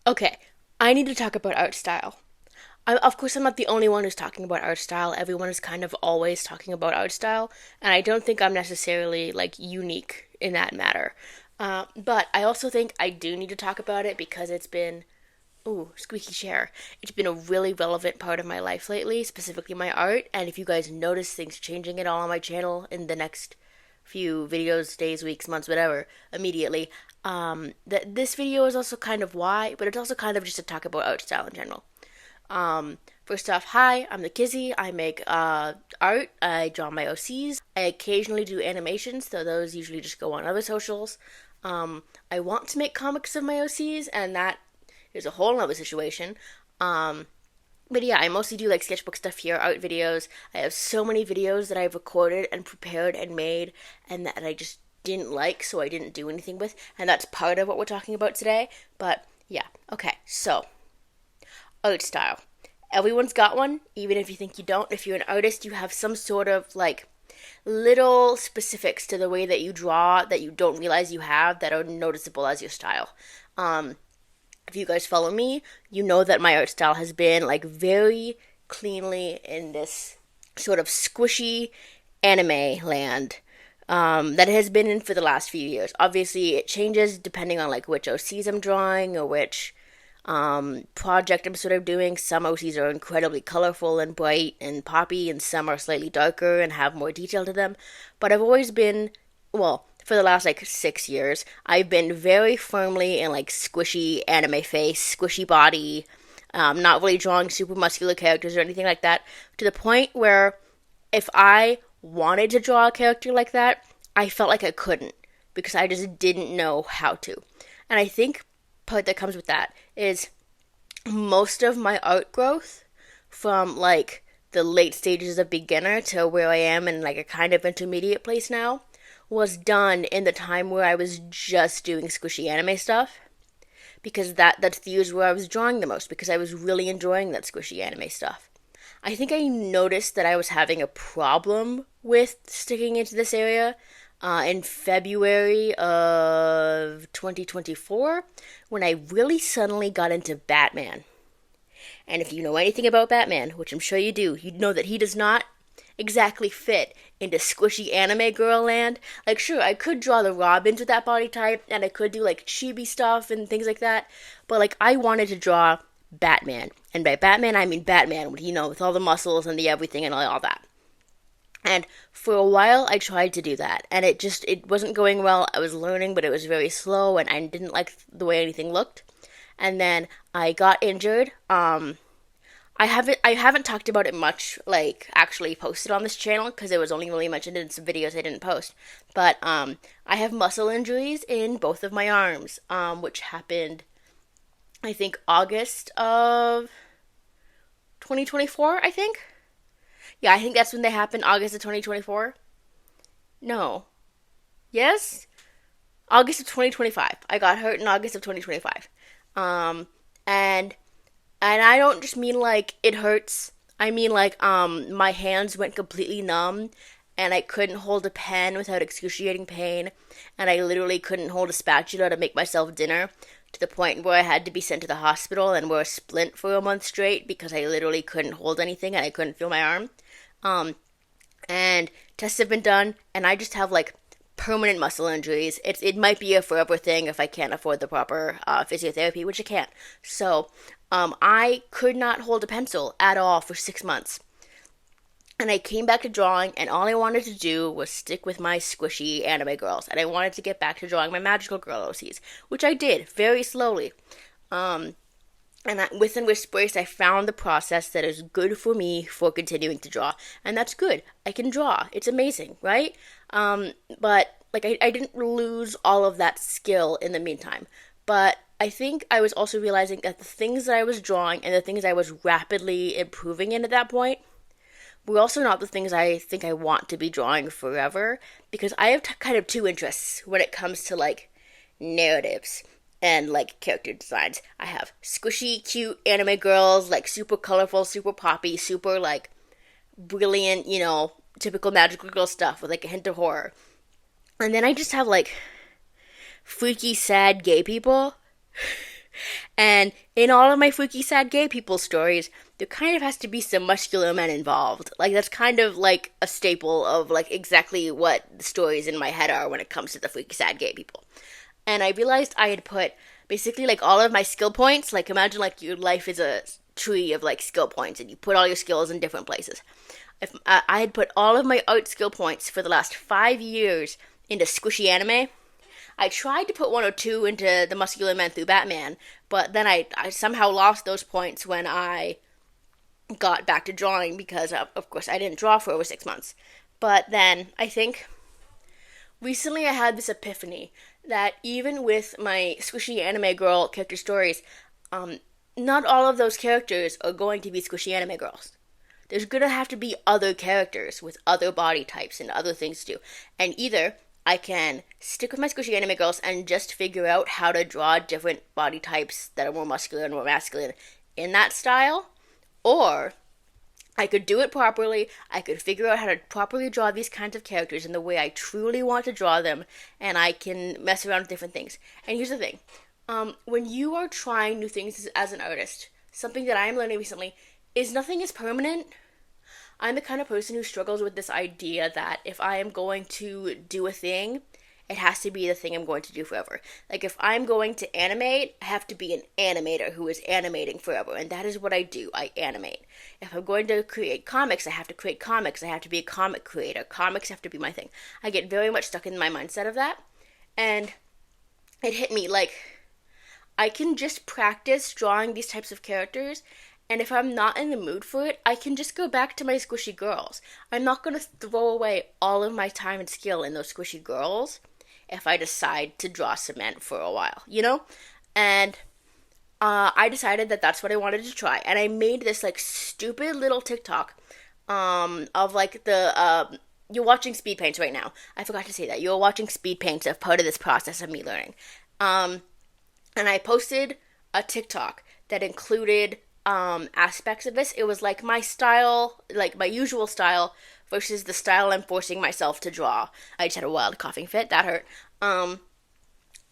Okay, I need to talk about art style. Of course, I'm not the only one who's talking about art style. Everyone is kind of always talking about art style, and I don't think I'm necessarily like unique in that matter. But I also think I do need to talk about it because it's been, ooh, squeaky chair. It's been a really relevant part of my life lately, specifically my art. And if you guys notice things changing at all on my channel in the next few videos, days, weeks, months, whatever, immediately, that this video is also kind of why, but it's also kind of just to talk about art style in general. First off, hi, I'm the Kizzy. I make art. I draw my OCs. I occasionally do animations, though those usually just go on other socials. I want to make comics of my OCs, and that is a whole other situation. Um, but yeah, I mostly do like sketchbook stuff here, art videos. I have so many videos that I've recorded and prepared and made, and that I just didn't like, so I didn't do anything with, and that's part of what we're talking about today. But yeah, okay, so art style. Everyone's got one, even if you think you don't. If you're an artist, you have some sort of like little specifics to the way that you draw that you don't realize you have that are noticeable as your style. Um, if you guys follow me, you know that my art style has been like very cleanly in this sort of squishy anime land that it has been in for the last few years. Obviously, it changes depending on like which OCs I'm drawing or which project I'm sort of doing. Some OCs are incredibly colorful and bright and poppy, and some are slightly darker and have more detail to them. But I've always been, well, for the last like 6 years, I've been very firmly in like squishy anime face, squishy body, not really drawing super muscular characters or anything like that, to the point where if I wanted to draw a character like that, I felt like I couldn't because I just didn't know how to. And I think part that comes with that is most of my art growth from like the late stages of beginner to where I am in like a kind of intermediate place now was done in the time where I was just doing squishy anime stuff because that's the years where I was drawing the most because I was really enjoying that squishy anime stuff. I think I noticed that I was having a problem with sticking into this area in February of 2024 when I really suddenly got into Batman. And if you know anything about Batman, which I'm sure you do, you know that he does not exactly fit into squishy anime girl land. Like, sure, I could draw the Robins with that body type, and I could do like chibi stuff and things like that, but like, I wanted to draw Batman. And by Batman, I mean Batman, with all the muscles and the everything and all that. And for a while, I tried to do that, and it wasn't going well. I was learning, but it was very slow, and I didn't like the way anything looked. And then I got injured. I haven't talked about it much, like actually posted on this channel because it was only really mentioned in some videos I didn't post. But I have muscle injuries in both of my arms, which happened, I think, August of 2024. I think. Yeah, I think that's when they happened. August of 2024. No. Yes. August of 2025. I got hurt in August of 2025. Um, and I don't just mean like it hurts. I mean like my hands went completely numb and I couldn't hold a pen without excruciating pain and I literally couldn't hold a spatula to make myself dinner to the point where I had to be sent to the hospital and wear a splint for a month straight because I literally couldn't hold anything and I couldn't feel my arm. Um and tests have been done and I just have like permanent muscle injuries. It might be a forever thing if I can't afford the proper physiotherapy, which I can't. So I could not hold a pencil at all for 6 months. And I came back to drawing, and all I wanted to do was stick with my squishy anime girls. And I wanted to get back to drawing my magical girl OCs, which I did very slowly. Um, and within Whisperbrace, I found the process that is good for me for continuing to draw. And that's good. I can draw. It's amazing, right? But like I didn't lose all of that skill in the meantime. But I think I was also realizing that the things that I was drawing and the things I was rapidly improving in at that point were also not the things I think I want to be drawing forever. Because I have kind of two interests when it comes to like narratives and like character designs. I have squishy, cute anime girls, like super colorful, super poppy, super like brilliant, typical magical girl stuff with like a hint of horror. And then I just have like freaky, sad gay people And in all of my freaky sad gay people stories, there kind of has to be some muscular men involved. Like that's kind of like a staple of like exactly what the stories in my head are when it comes to the freaky sad gay people. And I realized I had put basically like all of my skill points, like imagine like your life is a tree of like skill points and you put all your skills in different places. If I had put all of my art skill points for the last 5 years into squishy anime. I tried to put one or two into the muscular men through Batman, but then I somehow lost those points when I got back to drawing because, of course, I didn't draw for over 6 months. But then I think recently I had this epiphany that even with my squishy anime girl character stories, um, not all of those characters are going to be squishy anime girls. There's gonna have to be other characters with other body types and other things to do. And either I can stick with my squishy anime girls and just figure out how to draw different body types that are more muscular and more masculine in that style, or I could do it properly. I could figure out how to properly draw these kinds of characters in the way I truly want to draw them, and I can mess around with different things. And here's the thing. When you are trying new things as an artist, something that I'm learning recently is nothing is permanent. I'm the kind of person who struggles with this idea that if I am going to do a thing, it has to be the thing I'm going to do forever. Like if I'm going to animate, I have to be an animator who is animating forever, and that is what I do. I animate. If I'm going to create comics, I have to create comics. I have to be a comic creator. Comics have to be my thing. I get very much stuck in my mindset of that, and it hit me like I can just practice drawing these types of characters, and if I'm not in the mood for it, I can just go back to my squishy girls. I'm not going to throw away all of my time and skill in those squishy girls if I decide to draw cement for a while, you know? And I decided that that's what I wanted to try. And I made this like stupid little TikTok of like you're watching speed paints right now. I forgot to say that. You're watching speed paints as part of this process of me learning. And I posted a TikTok that included aspects of this. It was like my style, like my usual style, versus the style I'm forcing myself to draw. I just had a wild coughing fit. That hurt. And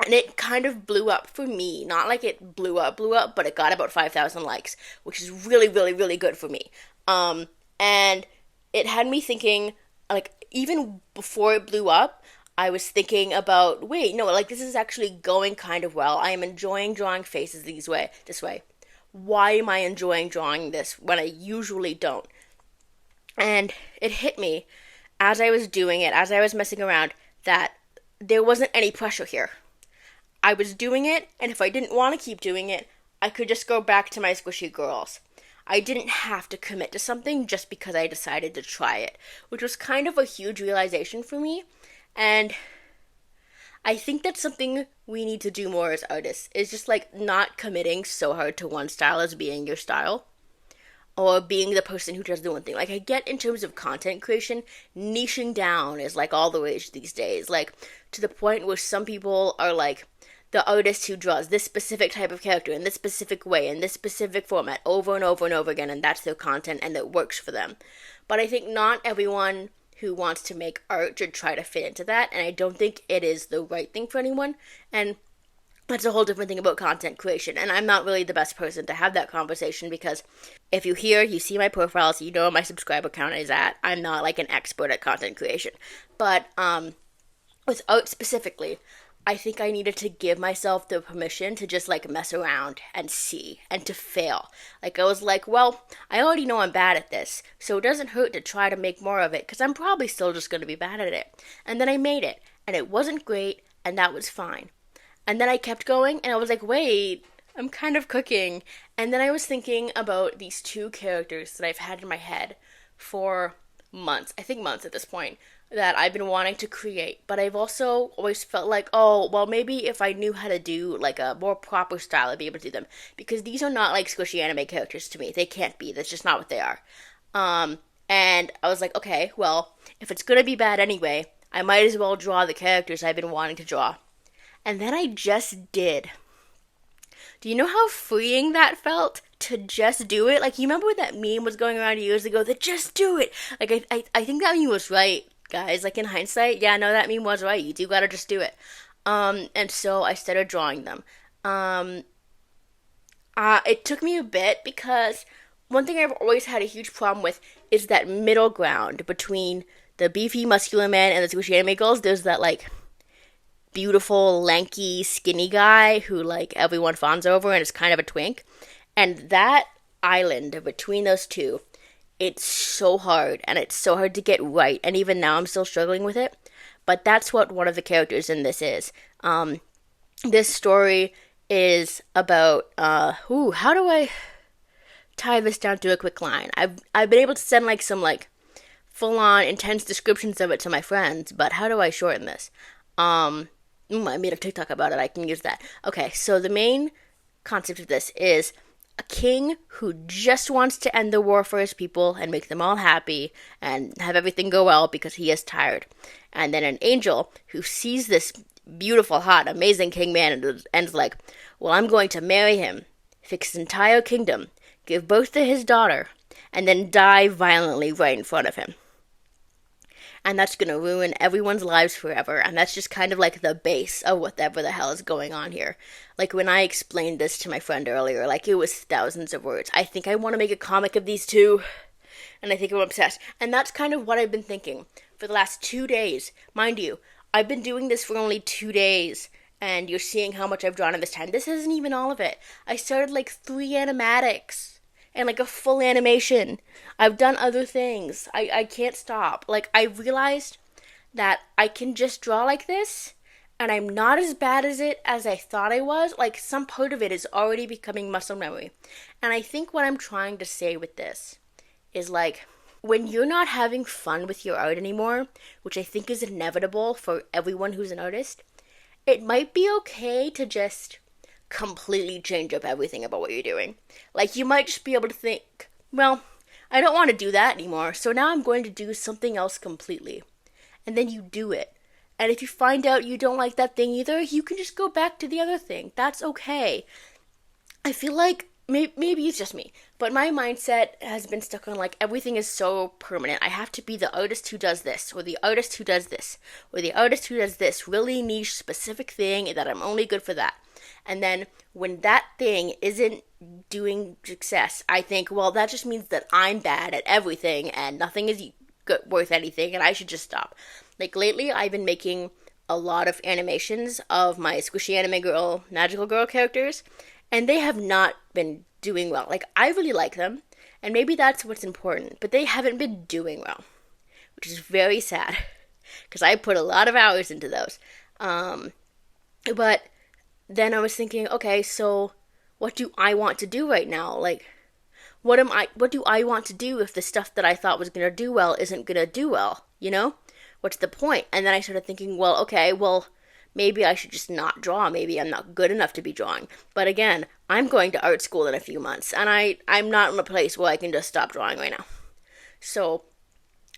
it kind of blew up for me. Not like it blew up, but it got about 5,000 likes, which is really, really, really good for me. And it had me thinking, like, even before it blew up, I was thinking about, wait, no, like, this is actually going kind of well. I am enjoying drawing faces this way. Why am I enjoying drawing this when I usually don't? And it hit me as I was doing it, as I was messing around, that there wasn't any pressure here. I was doing it, and if I didn't want to keep doing it, I could just go back to my squishy girls. I didn't have to commit to something just because I decided to try it, which was kind of a huge realization for me. And I think that's something we need to do more as artists, is just like not committing so hard to one style as being your style, or being the person who does the one thing. Like, I get in terms of content creation, niching down is like all the rage these days. Like, to the point where some people are like, the artist who draws this specific type of character in this specific way, in this specific format, over and over and over again, and that's their content and it works for them. But I think not everyone who wants to make art should try to fit into that, and I don't think it is the right thing for anyone. And that's a whole different thing about content creation, and I'm not really the best person to have that conversation, because if you see my profile, so you know what my subscriber count is at. I'm not like an expert at content creation, but with art specifically, I think I needed to give myself the permission to just like mess around and see and to fail. Like, I was like, well, I already know I'm bad at this, so it doesn't hurt to try to make more of it, because I'm probably still just going to be bad at it. And then I made it, and it wasn't great, and that was fine. And then I kept going, and I was like, wait, I'm kind of cooking. And then I was thinking about these two characters that I've had in my head for months, I think months at this point, that I've been wanting to create. But I've also always felt like, oh, well, maybe if I knew how to do like a more proper style, I'd be able to do them. Because these are not like squishy anime characters to me. They can't be. That's just not what they are. And I was like, okay, well, if it's going to be bad anyway, I might as well draw the characters I've been wanting to draw. And then I just did. Do you know how freeing that felt to just do it? Like, you remember when that meme was going around years ago, that just do it? Like, I think that meme was right, guys. Like, in hindsight, yeah, no, that meme was right. You do gotta just do it. And so I started drawing them. It took me a bit because one thing I've always had a huge problem with is that middle ground between the beefy, muscular man and the squishy anime girls. There's that, like, beautiful, lanky, skinny guy who, like, everyone fawns over and is kind of a twink. And that island between those two, it's so hard, and it's so hard to get right. And even now, I'm still struggling with it. But that's what one of the characters in this is. This story is about how do I tie this down to a quick line? I've been able to send like some like full on intense descriptions of it to my friends, but how do I shorten this? I made a TikTok about it. I can use that. Okay, so the main concept of this is a king who just wants to end the war for his people and make them all happy and have everything go well because he is tired. And then an angel who sees this beautiful, hot, amazing king man and is like, well, I'm going to marry him, fix his entire kingdom, give birth to his daughter, and then die violently right in front of him. And that's going to ruin everyone's lives forever. And that's just kind of like the base of whatever the hell is going on here. Like when I explained this to my friend earlier, like it was thousands of words. I think I want to make a comic of these two. And I think I'm obsessed. And that's kind of what I've been thinking for the last 2 days. Mind you, I've been doing this for only 2 days. And you're seeing how much I've drawn in this time. This isn't even all of it. I started like 3 animatics. And like a full animation. I've done other things. I can't stop. Like, I realized that I can just draw like this, and I'm not as bad as it as I thought I was. Like, some part of it is already becoming muscle memory. And I think what I'm trying to say with this is like, when you're not having fun with your art anymore, which I think is inevitable for everyone who's an artist, it might be okay to just completely change up everything about what you're doing. Like, you might just be able to think, well, I don't want to do that anymore, so now I'm going to do something else completely. And then you do it. And if you find out you don't like that thing either, you can just go back to the other thing. That's okay. I feel like maybe it's just me, but my mindset has been stuck on like everything is so permanent. I have to be the artist who does this, or the artist who does this, or the artist who does this really niche specific thing, and that I'm only good for that. And then when that thing isn't doing success, I think, well, that just means that I'm bad at everything and nothing is worth anything and I should just stop. Like lately, I've been making a lot of animations of my squishy anime girl, magical girl characters, and they have not been doing well. Like, I really like them, and maybe that's what's important, but they haven't been doing well, which is very sad because I put a lot of hours into those. But then I was thinking, okay, so what do I want to do right now? Like, what do I want to do if the stuff that I thought was going to do well isn't going to do well, you know? What's the point? And then I started thinking, well, okay, well, maybe I should just not draw. Maybe I'm not good enough to be drawing. But again, I'm going to art school in a few months, and I'm not in a place where I can just stop drawing right now. So,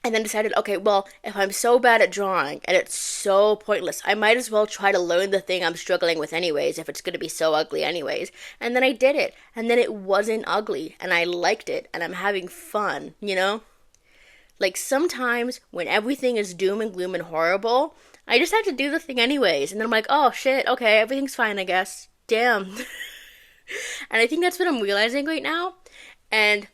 and then decided, okay, well, if I'm so bad at drawing and it's so pointless, I might as well try to learn the thing I'm struggling with anyways, if it's going to be so ugly anyways. And then I did it, and then it wasn't ugly, and I liked it, and I'm having fun, you know? Like, sometimes when everything is doom and gloom and horrible, I just have to do the thing anyways. And then I'm like, oh, shit, okay, everything's fine, I guess. Damn. And I think that's what I'm realizing right now. And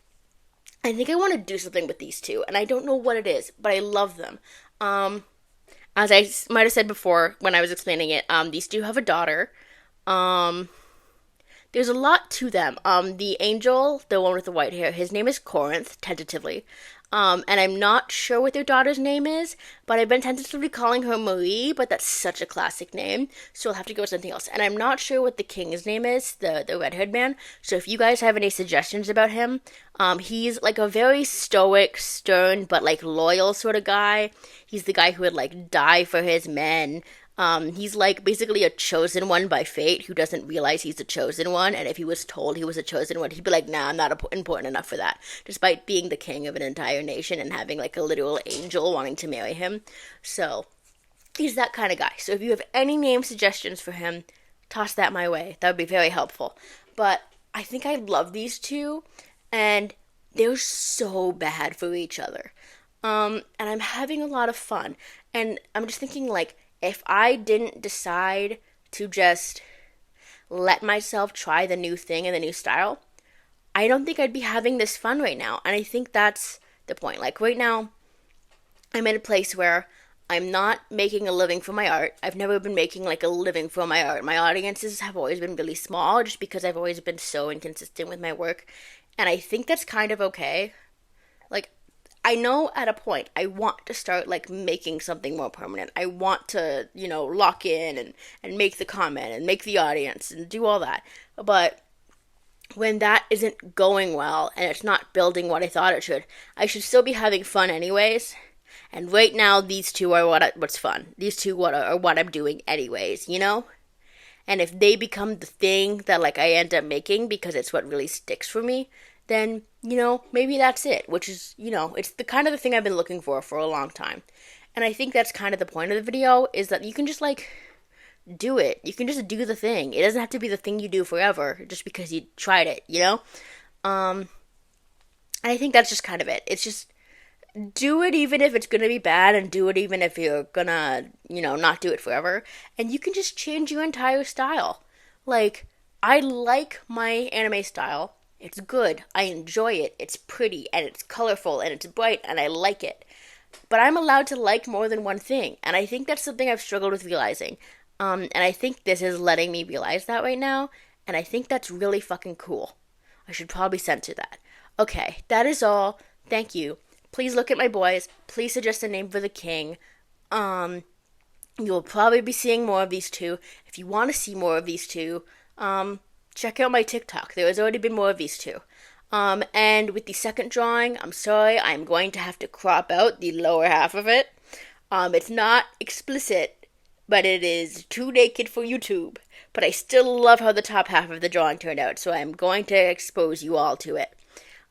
I think I want to do something with these two. And I don't know what it is, but I love them. As I might have said before when I was explaining it, these two have a daughter. There's a lot to them. The angel, the one with the white hair, his name is Corinth, tentatively. And I'm not sure what their daughter's name is, but I've been tentatively calling her Marie, but that's such a classic name, so I'll have to go with something else. And I'm not sure what the king's name is, the red-haired man, so if you guys have any suggestions about him, he's like a very stoic, stern, but like loyal sort of guy. He's the guy who would like die for his men. He's like basically a chosen one by fate who doesn't realize he's a chosen one, and if he was told he was a chosen one, he'd be like, nah, I'm not important enough for that, despite being the king of an entire nation and having like a literal angel wanting to marry him. So, he's that kind of guy. So if you have any name suggestions for him, toss that my way. That would be very helpful. But I think I love these two, and they're so bad for each other. And I'm having a lot of fun. And I'm just thinking, like, if I didn't decide to just, let myself try the new thing and the new style, I don't think I'd be having this fun right now. And I think that's the point. Like right now, I'm in a place where I'm not making a living for my art. I've never been making like a living for my art. My audiences have always been really small just because I've always been so inconsistent with my work. And I think that's kind of okay. Like, I know at a point I want to start like making something more permanent. I want to, lock in and make the comment and make the audience and do all that. But when that isn't going well and it's not building what I should still be having fun anyways. And right now, these two are what's fun. These two are what I'm doing anyways, And if they become the thing that like I end up making because it's what really sticks for me, then maybe that's it. Which is it's the kind of the thing I've been looking for a long time. And I think that's kind of the point of the video is that you can just like do it. You can just do the thing. It doesn't have to be the thing you do forever just because you tried it. And I think that's just kind of it. It's just do it even if it's gonna be bad, and do it even if you're gonna, not do it forever. And you can just change your entire style. Like, I like my anime style. It's good. I enjoy it. It's pretty and it's colorful and it's bright and I like it. But I'm allowed to like more than one thing, and I think that's something I've struggled with realizing. And I think this is letting me realize that right now, and I think that's really fucking cool. I should probably censor that. Okay, that is all. Thank you. Please look at my boys. Please suggest a name for the king. You'll probably be seeing more of these two. If you want to see more of these two, check out my TikTok. There has already been more of these two. And with the second drawing, I'm sorry, I'm going to have to crop out the lower half of it. It's not explicit, but it is too naked for YouTube. But I still love how the top half of the drawing turned out, so I'm going to expose you all to it.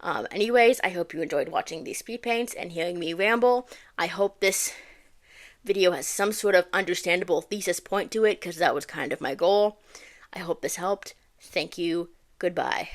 Anyways, I hope you enjoyed watching these speed paints and hearing me ramble. I hope this video has some sort of understandable thesis point to it, because that was kind of my goal. I hope this helped. Thank you. Goodbye.